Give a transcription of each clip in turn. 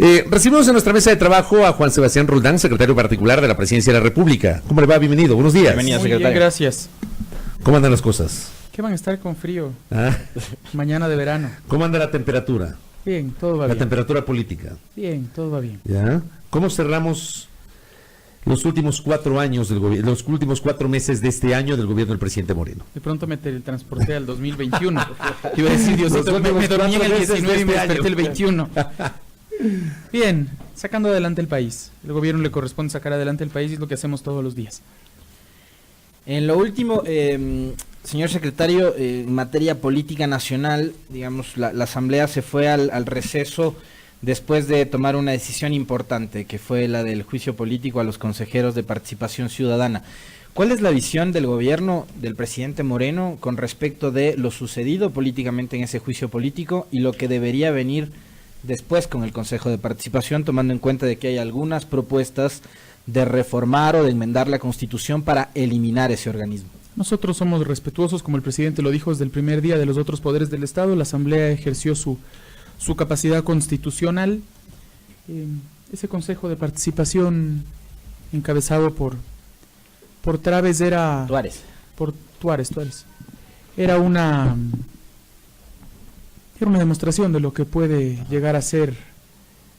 Recibimos en nuestra mesa de trabajo a Juan Sebastián Roldán, secretario particular de la Presidencia de la República. ¿Cómo le va? Bienvenido, buenos días. Bienvenido, secretario. Muy bien, gracias. ¿Cómo andan las cosas? ¿Qué van a estar con frío? ¿Ah? Mañana de verano. ¿Cómo anda la temperatura? Bien, todo va bien. La temperatura política. Bien, todo va bien. ¿Ya? ¿Cómo cerramos los últimos 4 años del gobierno, los últimos 4 meses de este año del gobierno del presidente Moreno? De pronto me teletransporté al 2021. Iba a decir, Diosito, me dormí en el 19 y me desperté el 21. Bien, sacando adelante el país. El gobierno le corresponde sacar adelante el país y es lo que hacemos todos los días. En lo último, señor secretario, en materia política nacional, digamos, la Asamblea se fue al receso después de tomar una decisión importante, que fue la del juicio político a los consejeros de participación ciudadana. ¿Cuál es la visión del gobierno del presidente Moreno con respecto de lo sucedido políticamente en ese juicio político y lo que debería venir después con el Consejo de Participación, tomando en cuenta de que hay algunas propuestas de reformar o de enmendar la Constitución para eliminar ese organismo? Nosotros somos respetuosos, como el presidente lo dijo desde el primer día, de los otros poderes del Estado. La Asamblea ejerció su capacidad constitucional. Ese Consejo de Participación encabezado por Traves era... Tuárez. Era una demostración de lo que puede llegar a ser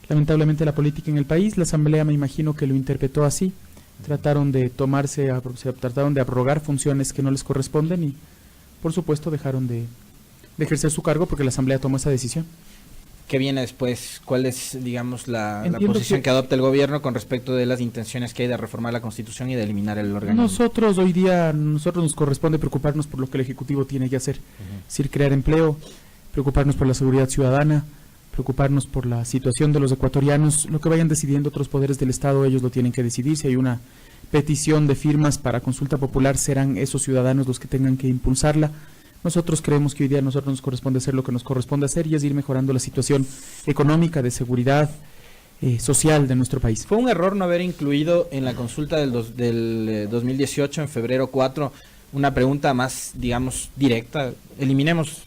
lamentablemente la política en el país. La Asamblea, me imagino que lo interpretó así. Trataron de abrogar funciones que no les corresponden y, por supuesto, dejaron de ejercer su cargo porque la Asamblea tomó esa decisión. ¿Qué viene después? ¿Cuál es, digamos, la posición que adopta el gobierno con respecto de las intenciones que hay de reformar la Constitución y de eliminar el organismo? Nosotros nos corresponde preocuparnos por lo que el Ejecutivo tiene que hacer, es decir, crear empleo, preocuparnos por la seguridad ciudadana, preocuparnos por la situación de los ecuatorianos. Lo que vayan decidiendo otros poderes del Estado, ellos lo tienen que decidir. Si hay una petición de firmas para consulta popular, serán esos ciudadanos los que tengan que impulsarla. Nosotros creemos que hoy día a nosotros nos corresponde hacer lo que nos corresponde hacer, y es ir mejorando la situación económica, de seguridad social de nuestro país. ¿Fue un error no haber incluido en la consulta del 2018, en febrero 4, una pregunta más, digamos, directa? Eliminemos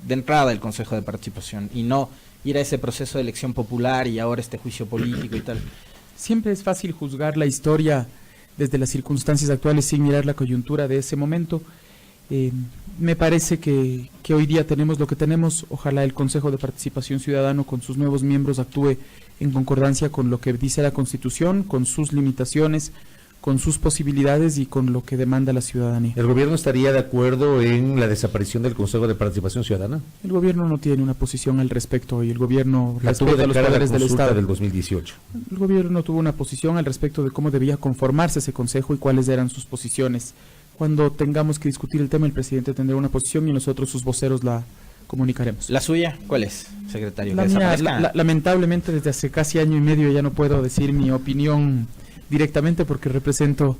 de entrada el Consejo de Participación y no ir a ese proceso de elección popular y ahora este juicio político y tal. Siempre es fácil juzgar la historia desde las circunstancias actuales sin mirar la coyuntura de ese momento. Me parece que hoy día tenemos lo que tenemos. Ojalá el Consejo de Participación Ciudadano con sus nuevos miembros actúe en concordancia con lo que dice la Constitución, con sus limitaciones, con sus posibilidades y con lo que demanda la ciudadanía. ¿El gobierno estaría de acuerdo en la desaparición del Consejo de Participación Ciudadana? El gobierno no tiene una posición al respecto y el gobierno respeta los poderes del Estado. Del 2018. El gobierno no tuvo una posición al respecto de cómo debía conformarse ese consejo y cuáles eran sus posiciones. Cuando tengamos que discutir el tema, el presidente tendrá una posición y nosotros, sus voceros, la comunicaremos. ¿La suya cuál es, secretario? La mía, lamentablemente, desde hace casi año y medio ya no puedo decir mi opinión directamente porque represento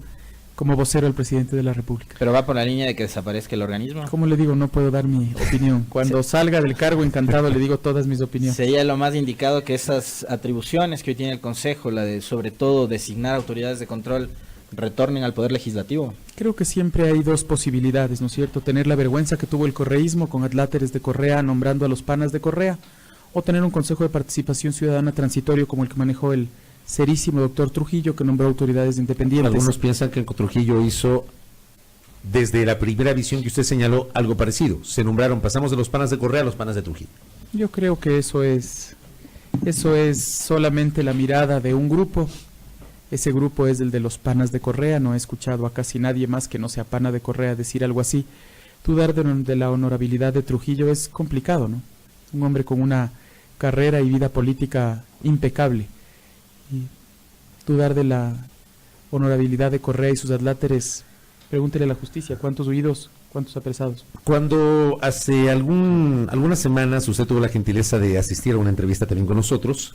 como vocero al presidente de la República. ¿Pero va por la línea de que desaparezca el organismo? Como le digo, no puedo dar mi opinión. Cuando salga del cargo, encantado, le digo todas mis opiniones. Sería lo más indicado que esas atribuciones que hoy tiene el Consejo, la de sobre todo designar autoridades de control, retornen al Poder Legislativo. Creo que siempre hay dos posibilidades, ¿no es cierto? Tener la vergüenza que tuvo el correísmo con adláteres de Correa nombrando a los panas de Correa, o tener un Consejo de Participación Ciudadana transitorio como el que manejó el serísimo doctor Trujillo, que nombró autoridades independientes. Algunos piensan que Trujillo hizo, desde la primera visión que usted señaló, algo parecido. Se nombraron, pasamos de los panas de Correa a los panas de Trujillo. Yo creo que eso es solamente la mirada de un grupo. Ese grupo es el de los panas de Correa. No he escuchado a casi nadie más que no sea pana de Correa decir algo así. Dudar de la honorabilidad de Trujillo es complicado, ¿no? Un hombre con una carrera y vida política impecable. Y dudar de la honorabilidad de Correa y sus adláteres, pregúntele a la justicia, ¿cuántos huidos, cuántos apresados? Cuando hace algunas semanas usted tuvo la gentileza de asistir a una entrevista también con nosotros,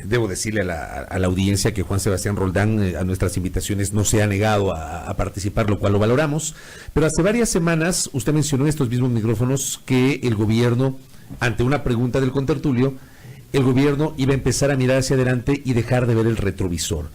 debo decirle a la audiencia que Juan Sebastián Roldán a nuestras invitaciones no se ha negado a participar, lo cual lo valoramos, pero hace varias semanas usted mencionó en estos mismos micrófonos que el gobierno, ante una pregunta del contertulio, el gobierno iba a empezar a mirar hacia adelante y dejar de ver el retrovisor.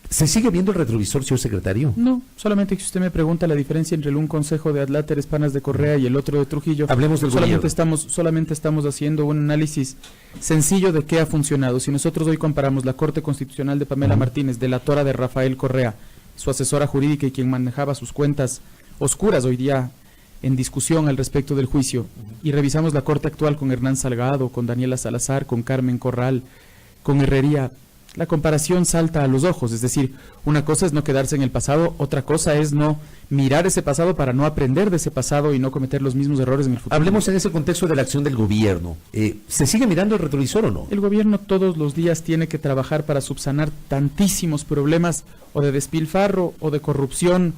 ¿Se sigue viendo el retrovisor, señor secretario? No, solamente que usted me pregunta la diferencia entre un consejo de Adláteres Panas de Correa y el otro de Trujillo. Hablemos del gobierno. Solamente estamos haciendo un análisis sencillo de qué ha funcionado. Si nosotros hoy comparamos la Corte Constitucional de Pamela Martínez, delatora de Rafael Correa, su asesora jurídica y quien manejaba sus cuentas oscuras hoy día en discusión al respecto del juicio, y revisamos la Corte actual con Hernán Salgado, con Daniela Salazar, con Carmen Corral, con Herrería, la comparación salta a los ojos. Es decir, una cosa es no quedarse en el pasado, otra cosa es no mirar ese pasado para no aprender de ese pasado y no cometer los mismos errores en el futuro. Hablemos en ese contexto de la acción del gobierno. ¿Se sigue mirando el retrovisor o no? El gobierno todos los días tiene que trabajar para subsanar tantísimos problemas o de despilfarro o de corrupción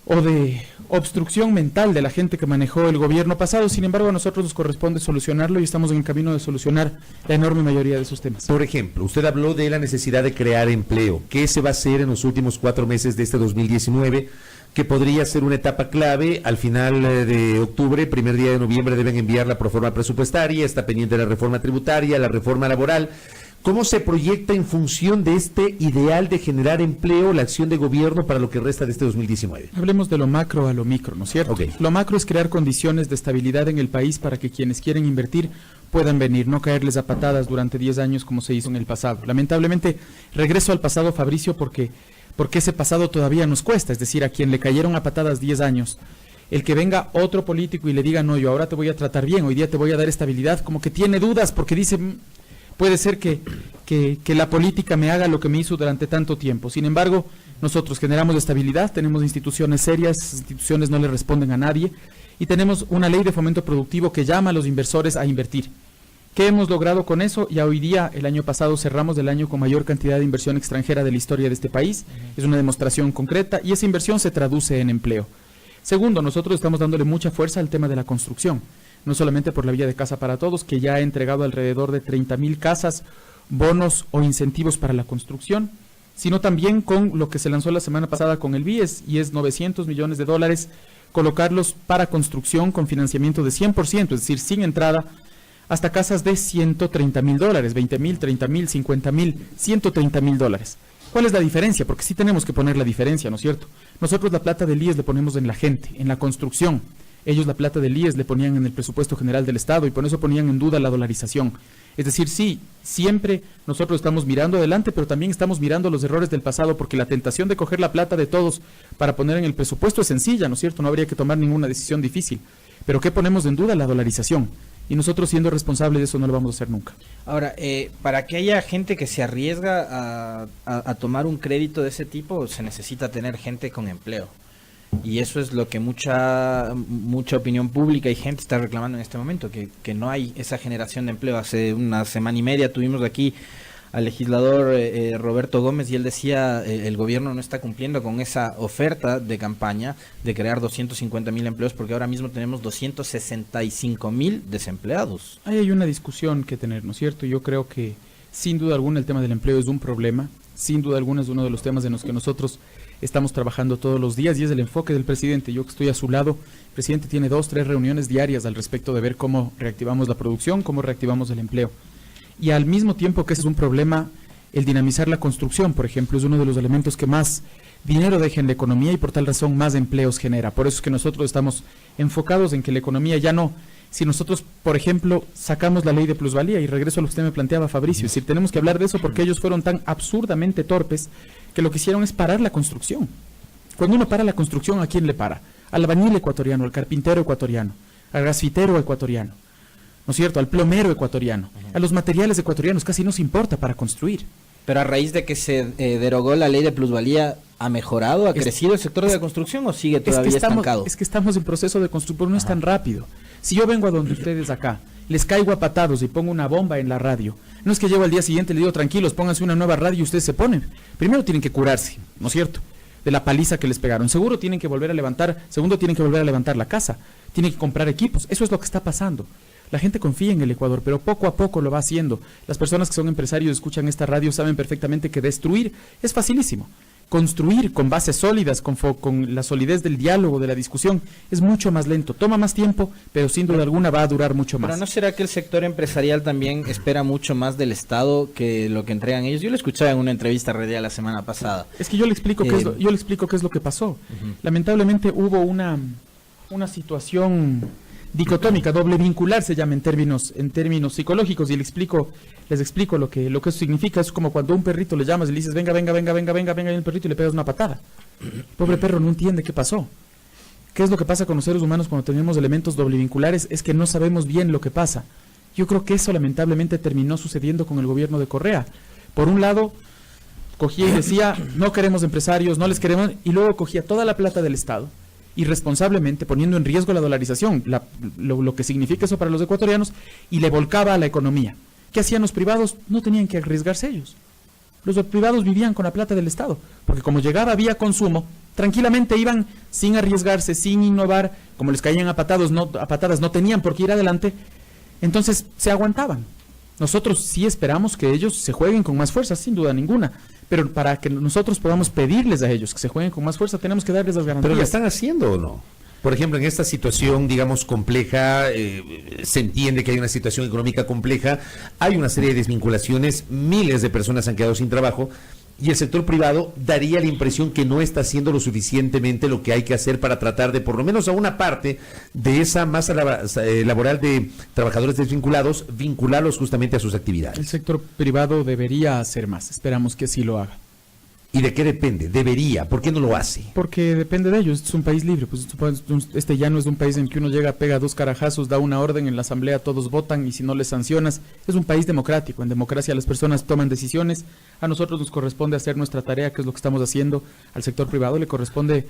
o de obstrucción mental de la gente que manejó el gobierno pasado. Sin embargo, a nosotros nos corresponde solucionarlo y estamos en el camino de solucionar la enorme mayoría de esos temas. Por ejemplo, usted habló de la necesidad de crear empleo. ¿Qué se va a hacer en los últimos 4 meses de este 2019? Que podría ser una etapa clave. Al final de octubre, primer día de noviembre, deben enviar la proforma presupuestaria, está pendiente la reforma tributaria, la reforma laboral. ¿Cómo se proyecta en función de este ideal de generar empleo la acción de gobierno para lo que resta de este 2019? Hablemos de lo macro a lo micro, ¿no es cierto? Okay. Lo macro es crear condiciones de estabilidad en el país para que quienes quieren invertir puedan venir, no caerles a patadas durante 10 años como se hizo en el pasado. Lamentablemente, regreso al pasado, Fabricio, porque ese pasado todavía nos cuesta. Es decir, a quien le cayeron a patadas 10 años, el que venga otro político y le diga, no, yo ahora te voy a tratar bien, hoy día te voy a dar estabilidad, como que tiene dudas porque dice... Puede ser que la política me haga lo que me hizo durante tanto tiempo. Sin embargo, nosotros generamos estabilidad, tenemos instituciones serias, esas instituciones no le responden a nadie, y tenemos una ley de fomento productivo que llama a los inversores a invertir. ¿Qué hemos logrado con eso? Ya hoy día, el año pasado, cerramos el año con mayor cantidad de inversión extranjera de la historia de este país. Es una demostración concreta y esa inversión se traduce en empleo. Segundo, nosotros estamos dándole mucha fuerza al tema de la construcción. No solamente por la vía de Casa para Todos, que ya ha entregado alrededor de 30,000 casas, bonos o incentivos para la construcción, sino también con lo que se lanzó la semana pasada con el BIES, y es $900 millones, colocarlos para construcción con financiamiento de 100%, es decir, sin entrada, hasta casas de $130,000, 20,000, 30,000, 50,000, $130,000. ¿Cuál es la diferencia? Porque sí tenemos que poner la diferencia, ¿no es cierto? Nosotros la plata del IES le ponemos en la gente, en la construcción. Ellos la plata del IES le ponían en el presupuesto general del Estado y por eso ponían en duda la dolarización. Es decir, sí, siempre nosotros estamos mirando adelante, pero también estamos mirando los errores del pasado, porque la tentación de coger la plata de todos para poner en el presupuesto es sencilla, ¿no es cierto? No habría que tomar ninguna decisión difícil. Pero ¿qué ponemos en duda? La dolarización. Y nosotros, siendo responsables de eso, no lo vamos a hacer nunca. Ahora, para que haya gente que se arriesga a tomar un crédito de ese tipo, se necesita tener gente con empleo. Y eso es lo que mucha opinión pública y gente está reclamando en este momento, que no hay esa generación de empleo. Hace una semana y media tuvimos aquí al legislador Roberto Gómez y él decía, el gobierno no está cumpliendo con esa oferta de campaña de crear 250,000 empleos, porque ahora mismo tenemos 265,000 desempleados. Ahí hay una discusión que tener, ¿no es cierto? Yo creo que sin duda alguna el tema del empleo es un problema, sin duda alguna es uno de los temas en los que nosotros estamos trabajando todos los días y es el enfoque del presidente. Yo que estoy a su lado, el presidente tiene 2, 3 reuniones diarias al respecto de ver cómo reactivamos la producción, cómo reactivamos el empleo. Y al mismo tiempo que ese es un problema, el dinamizar la construcción, por ejemplo, es uno de los elementos que más dinero deja en la economía y por tal razón más empleos genera. Por eso es que nosotros estamos enfocados en que la economía ya no... Si nosotros, por ejemplo, sacamos la ley de plusvalía, y regreso a lo que usted me planteaba, Fabricio, es decir, tenemos que hablar de eso porque ellos fueron tan absurdamente torpes que lo que hicieron es parar la construcción. Cuando uno para la construcción, ¿a quién le para? Al albañil ecuatoriano, al carpintero ecuatoriano, al grafitero ecuatoriano, ¿no es cierto? Al plomero ecuatoriano, a los materiales ecuatorianos, casi no se importa para construir. Pero a raíz de que se derogó la ley de plusvalía, ¿ha mejorado, ha crecido el sector de la construcción o sigue todavía estancado? Es que estamos en proceso de construcción, no es tan rápido. Si yo vengo a donde ustedes acá, les caigo a patados y pongo una bomba en la radio, no es que llego al día siguiente y le digo, tranquilos, pónganse una nueva radio y ustedes se ponen. Primero tienen que curarse, ¿no es cierto?, de la paliza que les pegaron. Segundo tienen que volver a levantar la casa, tienen que comprar equipos. Eso es lo que está pasando. La gente confía en el Ecuador, pero poco a poco lo va haciendo. Las personas que son empresarios y escuchan esta radio saben perfectamente que destruir es facilísimo. construir con bases sólidas, con la solidez del diálogo, de la discusión, es mucho más lento, toma más tiempo, pero sin duda alguna va a durar mucho más. Pero ¿no será que el sector empresarial también espera mucho más del Estado que lo que entregan ellos? Yo lo escuchaba en una entrevista radial la semana pasada. Es que yo le explico qué es lo que pasó. Lamentablemente hubo una situación dicotómica, doble vincular se llama en términos psicológicos, y les explico lo que eso significa. Es como cuando a un perrito le llamas y le dices venga, y el perrito y le pegas una patada. El pobre perro no entiende qué pasó. ¿Qué es lo que pasa con los seres humanos cuando tenemos elementos doble vinculares? Es que no sabemos bien lo que pasa. Yo creo que eso lamentablemente terminó sucediendo con el gobierno de Correa. Por un lado, cogía y decía, no queremos empresarios, no les queremos, y luego cogía toda la plata del Estado, irresponsablemente poniendo en riesgo la dolarización, lo que significa eso para los ecuatorianos, y le volcaba a la economía. ¿Qué hacían los privados? No tenían que arriesgarse ellos. Los privados vivían con la plata del Estado, porque como llegaba vía consumo, tranquilamente iban sin arriesgarse, sin innovar, como les caían a patadas, no tenían por qué ir adelante, entonces se aguantaban. Nosotros sí esperamos que ellos se jueguen con más fuerza, sin duda ninguna, pero para que nosotros podamos pedirles a ellos que se jueguen con más fuerza, tenemos que darles las garantías. ¿Pero lo están haciendo o no? Por ejemplo, en esta situación, digamos, compleja, se entiende que hay una situación económica compleja, hay una serie de desvinculaciones, miles de personas han quedado sin trabajo, y el sector privado daría la impresión que no está haciendo lo suficientemente lo que hay que hacer para tratar de, por lo menos a una parte de esa masa laboral de trabajadores desvinculados, vincularlos justamente a sus actividades. El sector privado debería hacer más, esperamos que sí lo haga. ¿Y de qué depende? Debería. ¿Por qué no lo hace? Porque depende de ellos. Es un país libre. Pues este ya no es un país en que uno llega, pega dos carajazos, da una orden en la asamblea, todos votan y si no les sancionas. Es un país democrático. En democracia las personas toman decisiones. A nosotros nos corresponde hacer nuestra tarea, que es lo que estamos haciendo. Al sector privado le corresponde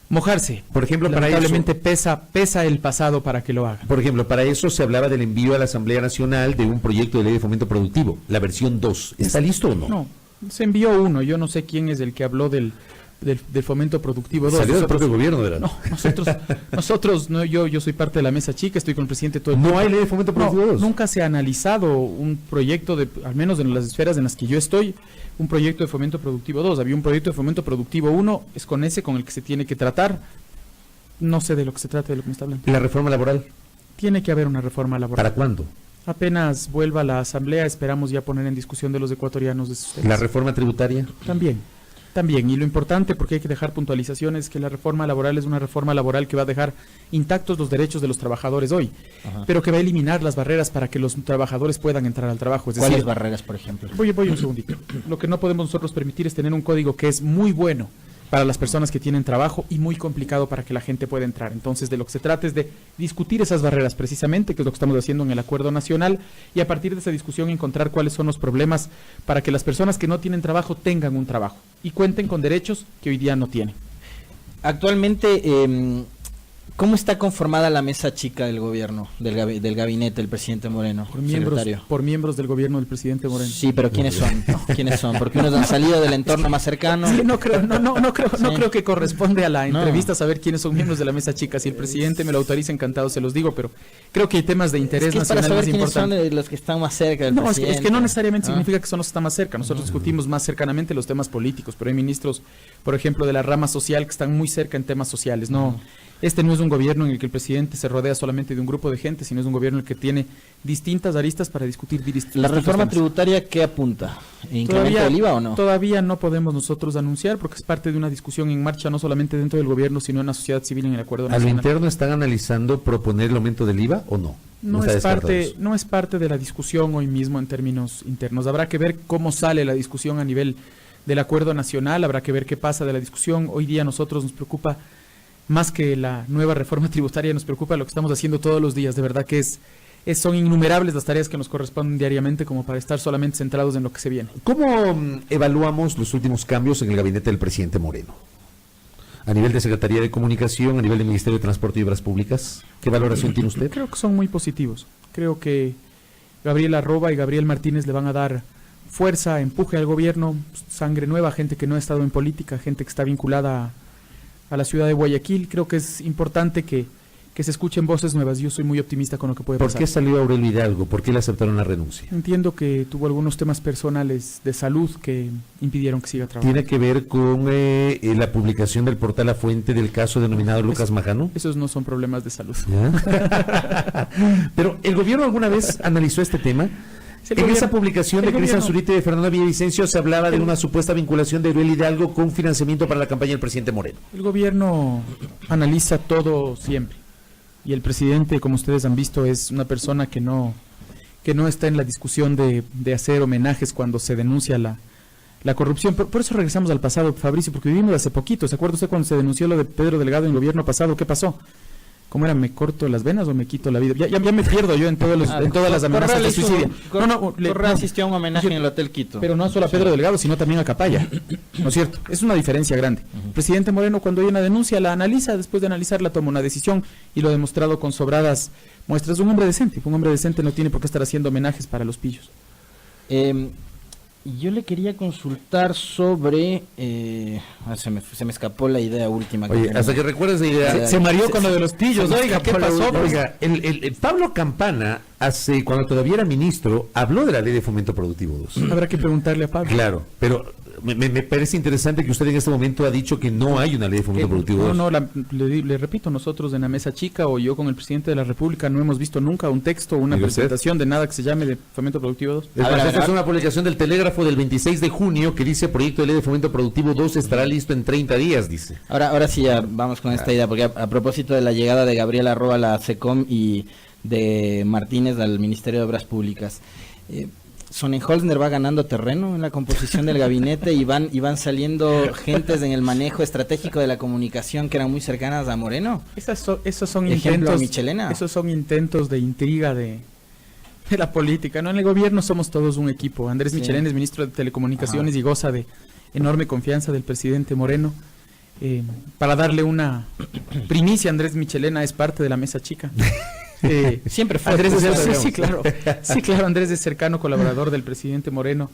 mojarse. Por ejemplo, lamentablemente pesa el pasado para que lo haga. Por ejemplo, para eso se hablaba del envío a la Asamblea Nacional de un proyecto de ley de fomento productivo, la versión 2. ¿Está listo o no? No. Se envió uno, yo no sé quién es el que habló del fomento productivo 2. Salió del propio gobierno, ¿verdad? No, nosotros no, yo soy parte de la mesa chica, estoy con el presidente todo el tiempo. ¿No hay ley de fomento productivo 2? Nunca se ha analizado un proyecto al menos en las esferas en las que yo estoy, un proyecto de fomento productivo 2. Había un proyecto de fomento productivo 1, es con ese con el que se tiene que tratar. No sé de lo que se trata, de lo que me está hablando. ¿La reforma laboral? Tiene que haber una reforma laboral. ¿Para cuándo? Apenas vuelva a la asamblea, esperamos ya poner en discusión de los ecuatorianos de sus temas. ¿La reforma tributaria? También, y lo importante, porque hay que dejar puntualizaciones, que la reforma laboral es una reforma laboral que va a dejar intactos los derechos de los trabajadores hoy, pero que va a eliminar las barreras para que los trabajadores puedan entrar al trabajo. ¿Cuáles barreras, por ejemplo? Voy un segundito. Lo que no podemos nosotros permitir es tener un código que es muy bueno para las personas que tienen trabajo y muy complicado para que la gente pueda entrar. Entonces, de lo que se trata es de discutir esas barreras precisamente, que es lo que estamos haciendo en el Acuerdo Nacional, y a partir de esa discusión encontrar cuáles son los problemas para que las personas que no tienen trabajo tengan un trabajo y cuenten con derechos que hoy día no tienen. Actualmente, ¿cómo está conformada la mesa chica del gobierno, del gabinete del presidente Moreno? Por miembros del gobierno del presidente Moreno. Sí, pero ¿quiénes son? ¿Quiénes son? Porque unos han salido del entorno más cercano. Sí, no creo que corresponde a la entrevista saber quiénes son miembros de la mesa chica. Si el presidente me lo autoriza, encantado se los digo, pero creo que hay temas de interés nacional más importantes. Para saber quiénes son los que están más cerca del presidente. Es que no necesariamente significa que son los que están más cerca. Nosotros discutimos más cercanamente los temas políticos, pero hay ministros, por ejemplo, de la rama social que están muy cerca en temas sociales. Este no es un gobierno en el que el presidente se rodea solamente de un grupo de gente, sino es un gobierno en el que tiene distintas aristas para discutir. ¿La reforma tributaria qué apunta? ¿Incremento del IVA o no? Todavía no podemos nosotros anunciar porque es parte de una discusión en marcha, no solamente dentro del gobierno, sino en la sociedad civil en el Acuerdo Nacional. ¿Al interno están analizando proponer el aumento del IVA o no? No es parte de la discusión hoy mismo en términos internos. Habrá que ver cómo sale la discusión a nivel del Acuerdo Nacional, habrá que ver qué pasa de la discusión. Hoy día a nosotros nos preocupa más que la nueva reforma tributaria, nos preocupa lo que estamos haciendo todos los días. De verdad que son innumerables las tareas que nos corresponden diariamente como para estar solamente centrados en lo que se viene. ¿Cómo evaluamos los últimos cambios en el gabinete del presidente Moreno? A nivel de Secretaría de Comunicación, a nivel del Ministerio de Transporte y Obras Públicas, ¿qué valoración tiene usted? Creo que son muy positivos. Creo que Gabriel Arroba y Gabriel Martínez le van a dar fuerza, empuje al gobierno, sangre nueva, gente que no ha estado en política, gente que está vinculada a la ciudad de Guayaquil. Creo que es importante que que se escuchen voces nuevas. Yo soy muy optimista con lo que puede ¿Por pasar. qué salió Aurelio Hidalgo? ¿Por qué le aceptaron la renuncia? Entiendo que tuvo algunos temas personales de salud que impidieron que siga trabajando. ¿Tiene que ver con la publicación del portal La Fuente del caso denominado Lucas Majano? Esos no son problemas de salud. ¿Ya? Pero, ¿el gobierno alguna vez analizó este tema? En esa publicación de Cristian Zurita y de Fernando Villavicencio se hablaba de una supuesta vinculación de Aurelio Hidalgo con financiamiento para la campaña del presidente Moreno. El gobierno analiza todo siempre. Y el presidente, como ustedes han visto, es una persona que no está en la discusión de hacer homenajes cuando se denuncia la corrupción. Por eso regresamos al pasado, Fabricio, porque vivimos hace poquito. ¿Se acuerda usted cuando se denunció lo de Pedro Delgado en el gobierno pasado? ¿Qué pasó? ¿Cómo era? ¿Me corto las venas o me quito la vida? Ya me pierdo yo en todas las amenazas de suicidio. Correa asistió a un homenaje en el Hotel Quito. Pero no solo a Pedro Delgado, sino también a Capaya. ¿No es cierto? Es una diferencia grande. El presidente Moreno, cuando hay una denuncia, la analiza, después de analizarla toma una decisión, y lo ha demostrado con sobradas muestras. Un hombre decente no tiene por qué estar haciendo homenajes para los pillos. Yo le quería consultar sobre... se me escapó la idea última. Oye, hasta que recuerdes la idea. Se mareó con lo de los pillos. Oiga, ¿qué pasó? Oiga, el Pablo Campana, cuando todavía era ministro, habló de la ley de fomento productivo 2. Habrá que preguntarle a Pablo. Claro, pero me parece interesante que usted en este momento ha dicho que no hay una ley de fomento productivo 2. No, le repito, nosotros en la mesa chica o yo con el presidente de la República no hemos visto nunca un texto o una presentación de nada que se llame de fomento productivo 2. Esta es una publicación del Telégrafo del 26 de junio que dice: proyecto de ley de fomento productivo 2 estará listo en 30 días, dice. Ahora sí ya vamos con esta idea, porque a propósito de la llegada de Gabriela Roa a la SECOM y de Martínez al Ministerio de Obras Públicas, Sonnenholzner va ganando terreno en la composición del gabinete y van saliendo gentes en el manejo estratégico de la comunicación que eran muy cercanas a Moreno. Esos son Ejemplo, intentos, Michelena. Esos son intentos de intriga de la política. No, en el gobierno somos todos un equipo. Andrés Michelena es ministro de Telecomunicaciones y goza de enorme confianza del presidente Moreno. Para darle una primicia, Andrés Michelena es parte de la mesa chica. Siempre fue. Andrés claro, Andrés es cercano colaborador del presidente Moreno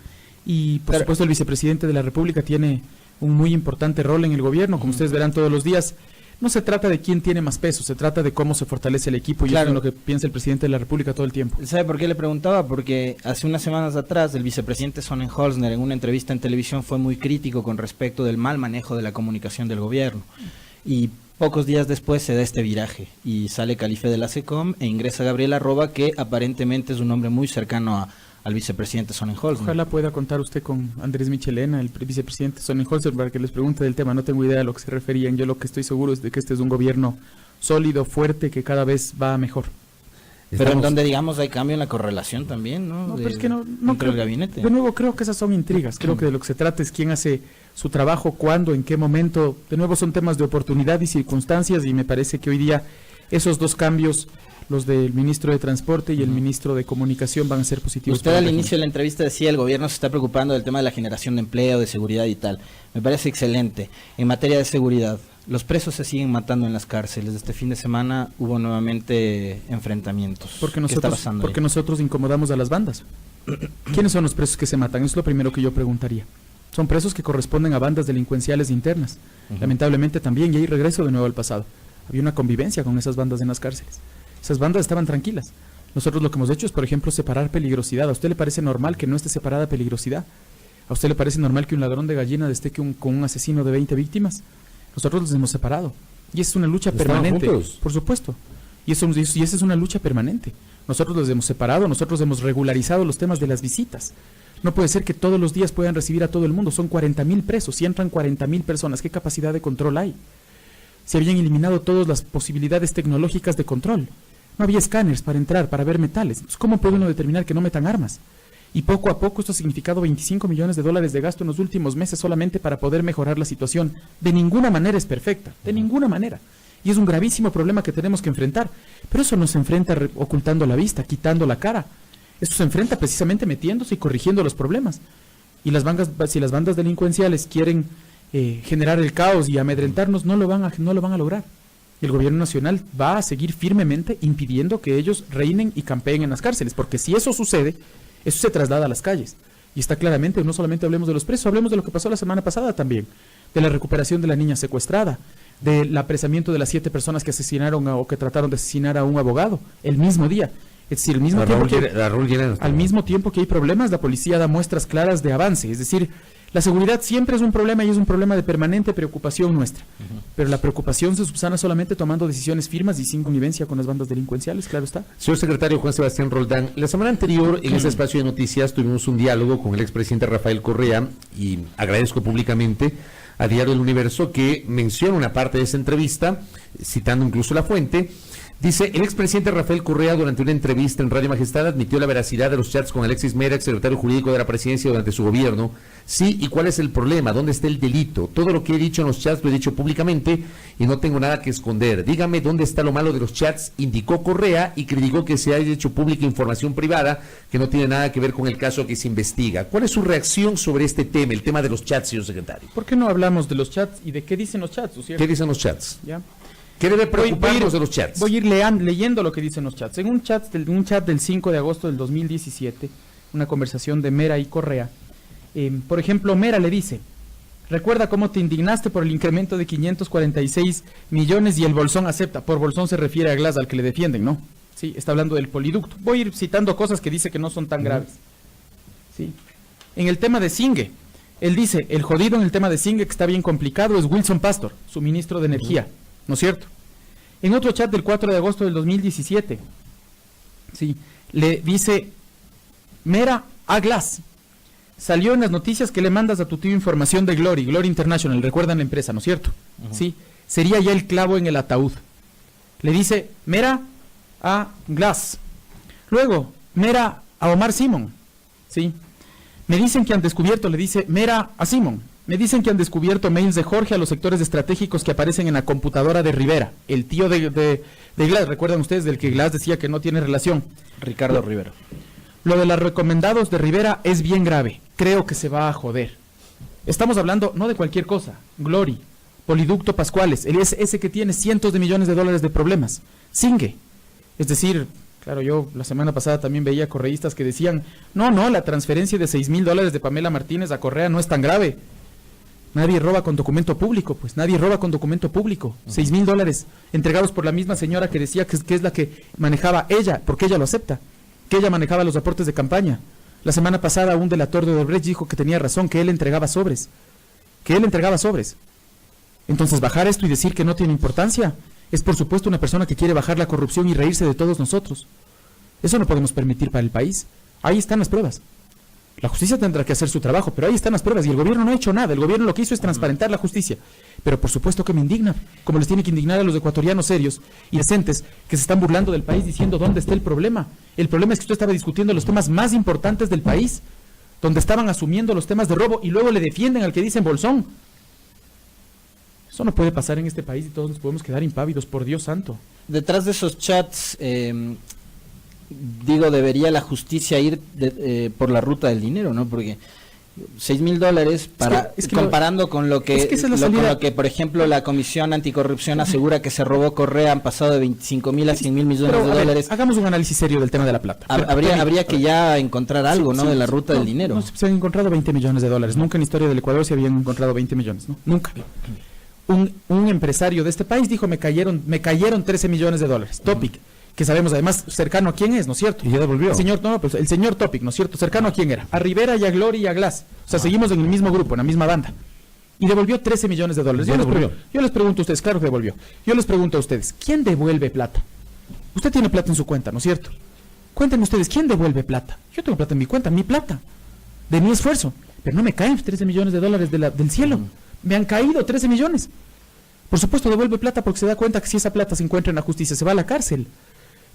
y por supuesto el vicepresidente de la República tiene un muy importante rol en el gobierno, como ustedes verán todos los días. No se trata de quién tiene más peso, se trata de cómo se fortalece el equipo, y eso es lo que piensa el presidente de la República todo el tiempo. ¿Sabe por qué le preguntaba? Porque hace unas semanas atrás el vicepresidente Sonnenholzner en una entrevista en televisión fue muy crítico con respecto del mal manejo de la comunicación del gobierno, y pocos días después se da este viraje y sale Calife de la SECOM e ingresa Gabriela Roa, que aparentemente es un hombre muy cercano al vicepresidente Sonnenholzner. Ojalá pueda contar usted con Andrés Michelena, el vicepresidente Sonnenholzner, para que les pregunte del tema. No tengo idea a lo que se referían. Yo lo que estoy seguro es de que este es un gobierno sólido, fuerte, que cada vez va mejor. Pero en donde, digamos, hay cambio en la correlación también, ¿no? Pero es que no creo, el gabinete. De nuevo, creo que esas son intrigas. Creo que de lo que se trata es quién hace su trabajo, cuándo, en qué momento. De nuevo, son temas de oportunidad y circunstancias, y me parece que hoy día esos dos cambios, los del ministro de Transporte y el ministro de Comunicación, van a ser positivos. Usted al inicio de la entrevista decía: el gobierno se está preocupando del tema de la generación de empleo, de seguridad y tal. Me parece excelente. En materia de seguridad, los presos se siguen matando en las cárceles. Este fin de semana hubo nuevamente enfrentamientos. Porque ¿Qué está pasando ahí? Nosotros incomodamos a las bandas. ¿Quiénes son los presos que se matan? Eso es lo primero que yo preguntaría. Son presos que corresponden a bandas delincuenciales internas. Lamentablemente también, y ahí regreso de nuevo al pasado. Había una convivencia con esas bandas en las cárceles. Esas bandas estaban tranquilas. Nosotros lo que hemos hecho es, por ejemplo, separar peligrosidad. ¿A usted le parece normal que no esté separada peligrosidad? ¿A usted le parece normal que un ladrón de gallina esté con un asesino de 20 víctimas? Nosotros los hemos separado. Y es una lucha permanente. Juntos? Por supuesto. Y esa es una lucha permanente. Nosotros los hemos separado, nosotros hemos regularizado los temas de las visitas. No puede ser que todos los días puedan recibir a todo el mundo. Son 40.000 presos, si entran 40.000 personas, ¿qué capacidad de control hay? Se habían eliminado todas las posibilidades tecnológicas de control. No había escáneres para entrar, para ver metales. Entonces, ¿cómo puede uno determinar que no metan armas? Y poco a poco esto ha significado $25 millones de gasto en los últimos meses solamente para poder mejorar la situación. De ninguna manera es perfecta, de ninguna manera. Y es un gravísimo problema que tenemos que enfrentar. Pero eso no se enfrenta ocultando la vista, quitando la cara. Esto se enfrenta precisamente metiéndose y corrigiendo los problemas. Y si las bandas delincuenciales quieren generar el caos y amedrentarnos, no lo van a lograr. El gobierno nacional va a seguir firmemente impidiendo que ellos reinen y campeen en las cárceles, porque si eso sucede, eso se traslada a las calles. Y está claramente, no solamente hablemos de los presos, hablemos de lo que pasó la semana pasada también, de la recuperación de la niña secuestrada, del apresamiento de las 7 personas que asesinaron o que trataron de asesinar a un abogado el mismo día. Es decir, al mismo tiempo que hay problemas, la policía da muestras claras de avance. Es decir, la seguridad siempre es un problema y es un problema de permanente preocupación nuestra. Pero la preocupación se subsana solamente tomando decisiones firmes y sin connivencia con las bandas delincuenciales, claro está. Señor secretario Juan Sebastián Roldán, la semana anterior en ese espacio de noticias tuvimos un diálogo con el expresidente Rafael Correa y agradezco públicamente a Diario del Universo que menciona una parte de esa entrevista, citando incluso la fuente. Dice, el expresidente Rafael Correa durante una entrevista en Radio Majestad admitió la veracidad de los chats con Alexis Mera, secretario jurídico de la presidencia durante su gobierno. Sí, ¿y cuál es el problema? ¿Dónde está el delito? Todo lo que he dicho en los chats lo he dicho públicamente y no tengo nada que esconder. Dígame dónde está lo malo de los chats, indicó Correa y criticó que se haya hecho pública información privada que no tiene nada que ver con el caso que se investiga. ¿Cuál es su reacción sobre este tema, el tema de los chats, señor secretario? ¿Por qué no hablamos de los chats y de qué dicen los chats? ¿Cierto? ¿Qué dicen los chats? ¿Ya? ¿Qué debe preocuparnos de los chats? Voy a ir leyendo lo que dicen los chats. En un chat del 5 de agosto del 2017, una conversación de Mera y Correa, por ejemplo, Mera le dice, recuerda cómo te indignaste por el incremento de 546 millones y el Bolsón acepta. Por Bolsón se refiere a Glass, al que le defienden, ¿no? Sí, está hablando del poliducto. Voy a ir citando cosas que dice que no son tan graves. Sí. En el tema de Singue, él dice, el jodido en el tema de Singue, que está bien complicado, es Wilson Pastor, su ministro de Energía. ¿No es cierto? En otro chat del 4 de agosto del 2017, sí, le dice Mera a Glass. Salió en las noticias que le mandas a tu tío información de Glory International, recuerdan la empresa, ¿no es cierto? Sí, sería ya el clavo en el ataúd. Le dice Mera a Glass. Luego, Mera a Omar Simón. Sí. Me dicen que han descubierto, le dice Mera a Simón. Me dicen que han descubierto mails de Jorge a los sectores estratégicos que aparecen en la computadora de Rivera, el tío de Glass. ¿Recuerdan ustedes del que Glass decía que no tiene relación? Ricardo Rivera. Lo de los recomendados de Rivera es bien grave. Creo que se va a joder. Estamos hablando no de cualquier cosa. Glory, Poliducto Pascuales, ese que tiene cientos de millones de dólares de problemas. Singue. Es decir, claro, yo la semana pasada también veía correístas que decían, no, la transferencia de $6,000 de Pamela Martínez a Correa no es tan grave. Nadie roba con documento público, pues nadie roba con documento público. $6,000 entregados por la misma señora que decía que es la que manejaba ella, porque ella lo acepta, que ella manejaba los aportes de campaña. La semana pasada un delator de Odebrecht dijo que tenía razón, que él entregaba sobres. Entonces bajar esto y decir que no tiene importancia es por supuesto una persona que quiere bajar la corrupción y reírse de todos nosotros. Eso no podemos permitir para el país. Ahí están las pruebas. La justicia tendrá que hacer su trabajo, pero ahí están las pruebas y el gobierno no ha hecho nada. El gobierno lo que hizo es transparentar la justicia. Pero por supuesto que me indigna, como les tiene que indignar a los ecuatorianos serios y decentes que se están burlando del país diciendo dónde está el problema. El problema es que usted estaba discutiendo los temas más importantes del país, donde estaban asumiendo los temas de robo y luego le defienden al que dicen Bolsón. Eso no puede pasar en este país y todos nos podemos quedar impávidos, por Dios santo. Detrás de esos chats, debería la justicia ir por la ruta del dinero, ¿no? Porque $6,000 para comparando con lo que con lo que por ejemplo la Comisión Anticorrupción asegura que se robó Correa, han pasado de 25,000 a 100,000 millones de dólares. Hagamos un análisis serio del tema de la plata. Habría que ya encontrar algo, ¿no? De la ruta del dinero. No, se han encontrado $20 millones. Nunca en la historia del Ecuador se habían encontrado 20 millones, ¿no? Nunca. Un empresario de este país dijo, me cayeron $13 millones. Topic, que sabemos además cercano a quién es, ¿no es cierto? Y ya devolvió. El señor Topic, ¿no es cierto? Cercano a quién era. A Rivera y a Glory y a Glass. O sea, seguimos en el mismo grupo, en la misma banda. Y devolvió $13 millones. Yo les pregunto a ustedes, claro que devolvió. Yo les pregunto a ustedes, ¿quién devuelve plata? Usted tiene plata en su cuenta, ¿no es cierto? Cuéntenme ustedes, ¿quién devuelve plata? Yo tengo plata en mi cuenta, mi plata, de mi esfuerzo. Pero no me caen $13 millones del cielo. Me han caído 13 millones. Por supuesto devuelve plata porque se da cuenta que si esa plata se encuentra en la justicia se va a la cárcel.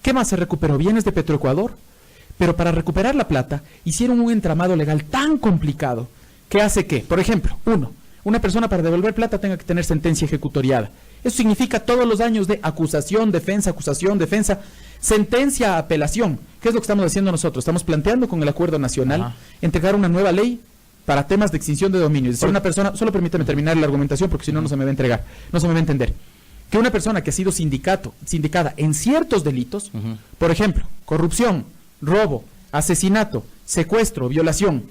¿Qué más se recuperó? Bienes de Petroecuador. Pero para recuperar la plata hicieron un entramado legal tan complicado que hace que, por ejemplo, una persona para devolver plata tenga que tener sentencia ejecutoriada. Eso significa todos los años de acusación, defensa, sentencia, apelación. ¿Qué es lo que estamos haciendo nosotros? Estamos planteando con el Acuerdo Nacional entregar una nueva ley para temas de extinción de dominio. Es decir, una persona, solo permítame terminar la argumentación porque si no, no se me va a entregar, no se me va a entender. Que una persona que ha sido sindicada en ciertos delitos, por ejemplo, corrupción, robo, asesinato, secuestro, violación,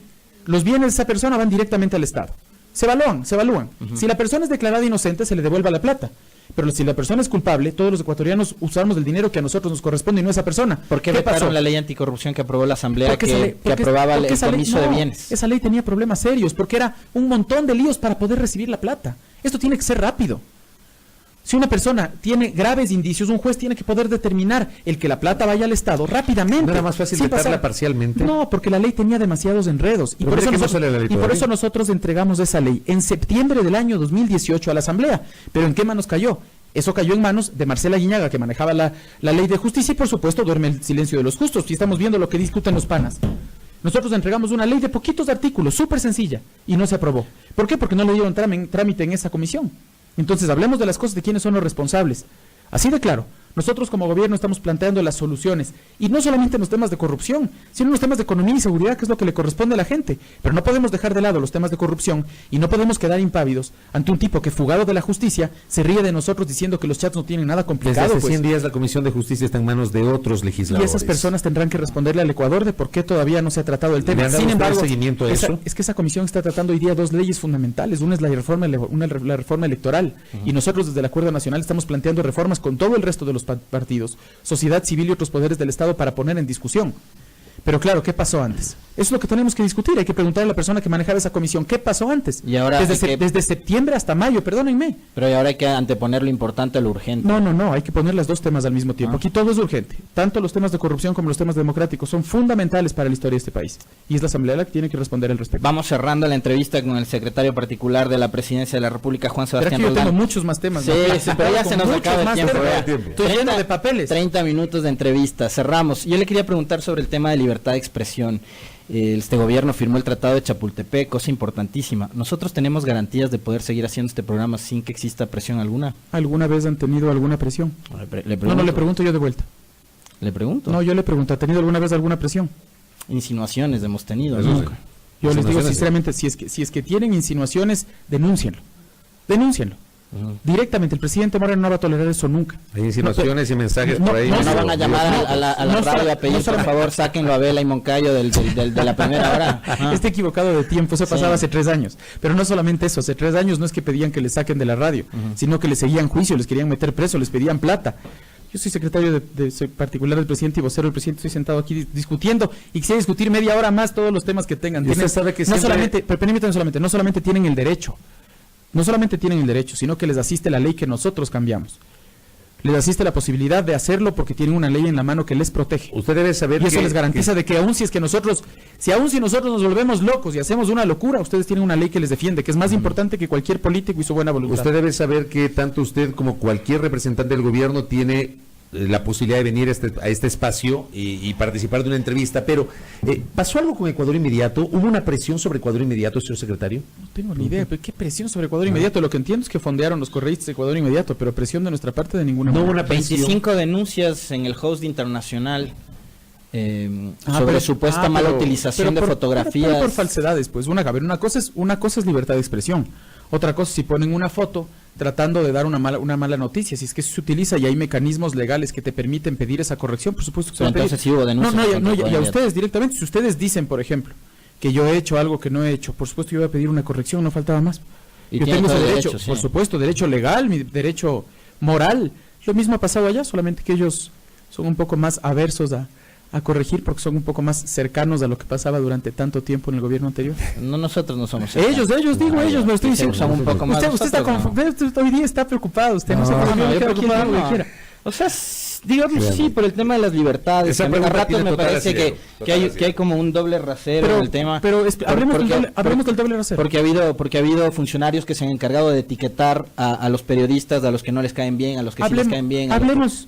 los bienes de esa persona van directamente al Estado. Se evalúan. Si la persona es declarada inocente, se le devuelva la plata. Pero si la persona es culpable, todos los ecuatorianos usamos el dinero que a nosotros nos corresponde y no a esa persona. ¿Por qué vetaron la ley anticorrupción que aprobó la Asamblea que aprobaba el comiso de bienes? Esa ley tenía problemas serios porque era un montón de líos para poder recibir la plata. Esto tiene que ser rápido. Si una persona tiene graves indicios, un juez tiene que poder determinar el que la plata vaya al Estado rápidamente. ¿No era más fácil vetarla parcialmente? No, porque la ley tenía demasiados enredos. Y por eso nosotros entregamos esa ley en septiembre del año 2018 a la Asamblea. ¿Pero en qué manos cayó? Eso cayó en manos de Marcela Guiñaga, que manejaba la ley de justicia, y por supuesto duerme el silencio de los justos. Y estamos viendo lo que discuten los panas. Nosotros entregamos una ley de poquitos artículos, súper sencilla, y no se aprobó. ¿Por qué? Porque no le dieron trámite en esa comisión. Entonces hablemos de las cosas, de quiénes son los responsables. Así de claro, nosotros como gobierno estamos planteando las soluciones, y no solamente en los temas de corrupción, sino en los temas de economía y seguridad, que es lo que le corresponde a la gente. Pero no podemos dejar de lado los temas de corrupción y no podemos quedar impávidos ante un tipo que, fugado de la justicia, se ríe de nosotros diciendo que los chats no tienen nada complicado. Desde hace 100 días la Comisión de Justicia está en manos de otros legisladores. Y esas personas tendrán que responderle al Ecuador de por qué todavía no se ha tratado el tema. Sin embargo, seguimiento a eso. Es que esa comisión está tratando hoy día dos leyes fundamentales. Una es la reforma electoral. Y nosotros desde el Acuerdo Nacional estamos planteando reformas con todo el resto de los partidos, sociedad civil y otros poderes del Estado para poner en discusión. Pero claro, ¿qué pasó antes? Eso es lo que tenemos que discutir. Hay que preguntarle a la persona que manejaba esa comisión, ¿qué pasó antes? Y ahora desde septiembre hasta mayo, perdónenme. Pero ahora hay que anteponer lo importante a lo urgente. No, hay que poner los dos temas al mismo tiempo. Aquí todo es urgente. Tanto los temas de corrupción como los temas democráticos son fundamentales para la historia de este país. Y es la Asamblea la que tiene que responder al respecto. Vamos cerrando la entrevista con el secretario particular de la Presidencia de la República, Juan Sebastián Roldán. Pero aquí yo Roldán. tengo muchos más temas. Sí, pero ya se nos acaba el tiempo. Estoy lleno de papeles. 30 minutos de entrevista. Cerramos. Yo le quería preguntar sobre el tema de libertad de expresión. Este gobierno firmó el Tratado de Chapultepec, cosa importantísima. ¿Nosotros tenemos garantías de poder seguir haciendo este programa sin que exista presión alguna? ¿Alguna vez han tenido alguna presión? Le pregunto yo de vuelta. ¿Le pregunto? No, yo le pregunto, ¿ha tenido alguna vez alguna presión? Insinuaciones hemos tenido. Nunca. Sí. Yo les digo sinceramente, si es que tienen insinuaciones, denúncienlo. Directamente, el presidente Moreno no va a tolerar eso nunca. Hay insinuaciones y mensajes por ahí. No van a llamar a la radio a pedir, por favor, sáquenlo a Vela y Moncayo de la primera hora. Está equivocado de tiempo, eso pasaba hace 3 años. Pero no solamente eso, hace 3 años no es que pedían que le saquen de la radio, sino que le seguían juicio, les querían meter preso, les pedían plata. Yo soy secretario soy particular del presidente y vocero del presidente, estoy sentado aquí discutiendo y quisiera discutir media hora más todos los temas que tengan. Usted sabe que no solamente tienen el derecho, sino que les asiste la ley que nosotros cambiamos. Les asiste la posibilidad de hacerlo porque tienen una ley en la mano que les protege. Usted debe saber y eso les garantiza de que aun si nosotros nos volvemos locos y hacemos una locura, ustedes tienen una ley que les defiende, que es más importante que cualquier político y su buena voluntad. Usted debe saber que tanto usted como cualquier representante del gobierno tiene la posibilidad de venir a este espacio y participar de una entrevista, pero ¿pasó algo con Ecuador Inmediato? ¿Hubo una presión sobre Ecuador Inmediato, señor secretario? No tengo ni idea, pero ¿qué presión sobre Ecuador Inmediato? Lo que entiendo es que fondearon los correístas de Ecuador Inmediato, pero presión de nuestra parte de ninguna manera. No hubo una presión. 25 denuncias en el host internacional sobre supuesta mala utilización de fotografías. Pero por falsedades, pues. Una cosa es libertad de expresión. Otra cosa, si ponen una foto tratando de dar una mala noticia, si es que se utiliza y hay mecanismos legales que te permiten pedir esa corrección, por supuesto que se va a pedir. Entonces sí hubo denuncias. Y a ustedes directamente, si ustedes dicen, por ejemplo, que yo he hecho algo que no he hecho, por supuesto yo voy a pedir una corrección, no faltaba más. Yo tengo ese derecho, por supuesto, derecho legal, mi derecho moral. Lo mismo ha pasado allá, solamente que ellos son un poco más aversos a corregir porque son un poco más cercanos a lo que pasaba durante tanto tiempo en el gobierno anterior. No, nosotros no somos cercanos. Ellos me estoy diciendo. Son un poco más usted hoy día está preocupado, usted no sé cómo preocupado. O sea, digamos sí, por el tema de las libertades. A ratos me parece que hay como un doble rasero en el tema. Pero hablemos del doble rasero. Porque ha habido funcionarios que se han encargado de etiquetar a los periodistas, a los que no les caen bien, a los que sí les caen bien,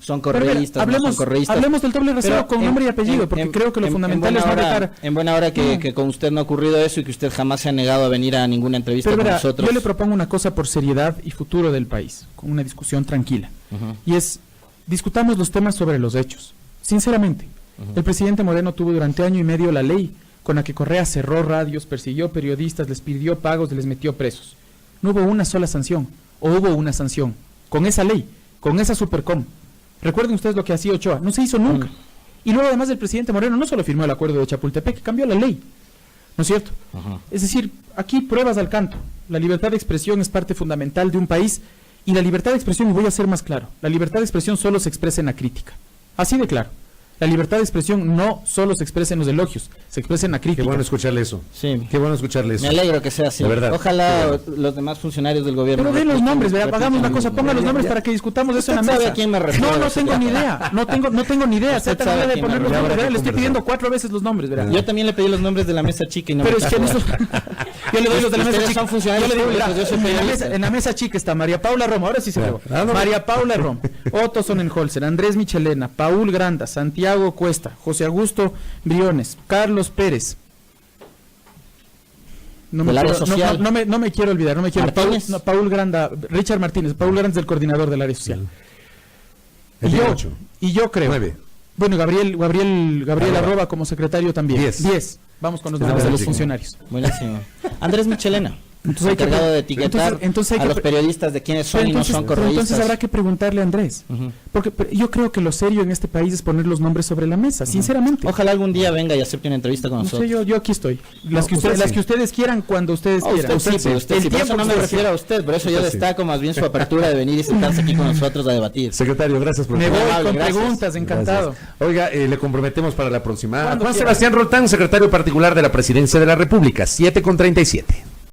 son correístas, no son correístas. Hablemos del doble rasero con nombre y apellido, porque creo que lo fundamental es no dejar... En buena hora que con usted no ha ocurrido eso y que usted jamás se ha negado a venir a ninguna entrevista con nosotros. Yo le propongo una cosa por seriedad y futuro del país, con una discusión tranquila. Y es... discutamos los temas sobre los hechos. Sinceramente, el presidente Moreno tuvo durante 1 año y medio la ley con la que Correa cerró radios, persiguió periodistas, les pidió pagos, les metió presos. No hubo una sola sanción, o hubo una sanción, con esa ley, con esa Supercom. Recuerden ustedes lo que hacía Ochoa, no se hizo nunca. Y luego además el presidente Moreno no solo firmó el acuerdo de Chapultepec, cambió la ley. ¿no es cierto? Ajá. Es decir, aquí pruebas al canto. La libertad de expresión es parte fundamental de un país y la libertad de expresión, y voy a ser más claro, la libertad de expresión solo se expresa en la crítica. Así de claro. La libertad de expresión no solo se expresa en los elogios, se expresa en la crítica. Qué bueno escucharle eso. Sí. Qué bueno escucharle eso. Me alegro que sea así. De verdad. Ojalá los demás funcionarios del gobierno. Pero den los nombres, ¿verdad? repliquen Hagamos una lo cosa, mismo. ponga los nombres para que discutamos eso en la Usted sabe mesa. a quién me refiero. No tengo ni idea, no tengo ni idea. Usted Trata sabe a de quién poner me los refiero. nombres, ¿verdad? Le estoy Habrá que pidiendo 4 veces los nombres, ¿verdad? Yo también le pedí los nombres de la mesa chica y no Pero me es que en quiso eso, dar. yo le doy los de la mesa Ustedes chica. son funcionarios Yo le digo, públicos, mira, yo soy periodista. en la mesa chica está María Paula Romo, ahora sí se Claro. pegó. María Paula Romo, Otto Sonnenholzer, Andrés Michelena, Paul Granda, Santiago Cuesta, José Augusto Briones, Carlos Pérez. Del área social. No me quiero olvidar, Martínez. Paul Granda, Richard Martínez, Paul Granda es el coordinador del área social. El 8. Y yo creo. 9. Bueno, Gabriel Arroba. Arroba como secretario también. 10. Vamos con los Es nombres de los chico. funcionarios. Buenísimo. Andrés Michelena. Entonces hay que- Encargado de etiquetar entonces hay a que los periodistas de quiénes son y no son pero entonces correístas. habrá que preguntarle a Andrés. Ujú. Porque yo creo que lo serio en este país es poner los nombres sobre la mesa, sinceramente. Ojalá algún día venga y acepte una entrevista con No nosotros. sé, yo aquí estoy. Las que usted sí. ustedes quieran, cuando ustedes Ah, quieran. usted sí, pero usted El sí. Por eso tiempo no me que refiero a usted, por eso yo Usted sí. destaco más bien su apertura de venir y sentarse aquí con nosotros a debatir. Secretario, gracias por Me estar. voy Amable, con gracias. preguntas, encantado. Gracias. Oiga, le comprometemos para la próxima. Cuando Juan quiera. Sebastián Roltán, secretario particular de la Presidencia de la República, 7:37.